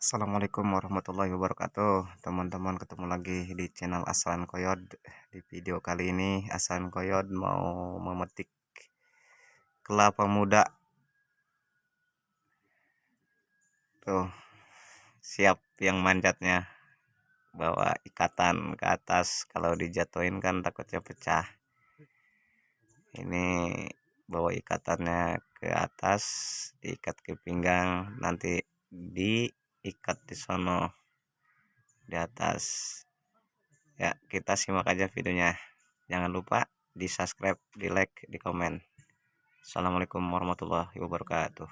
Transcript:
Assalamualaikum warahmatullahi wabarakatuh. Teman-teman, ketemu lagi di channel Aslan Koyod. Di video kali ini Aslan Koyod mau memetik kelapa muda. Tuh, siap yang manjatnya. Bawa ikatan ke atas, kalau dijatuhin kan takutnya pecah. Ini bawa ikatannya ke atas, diikat ke pinggang, nanti diikat di sono di atas. Ya, kita simak aja videonya. Jangan lupa di subscribe, di like, di komen. Assalamualaikum warahmatullahi wabarakatuh.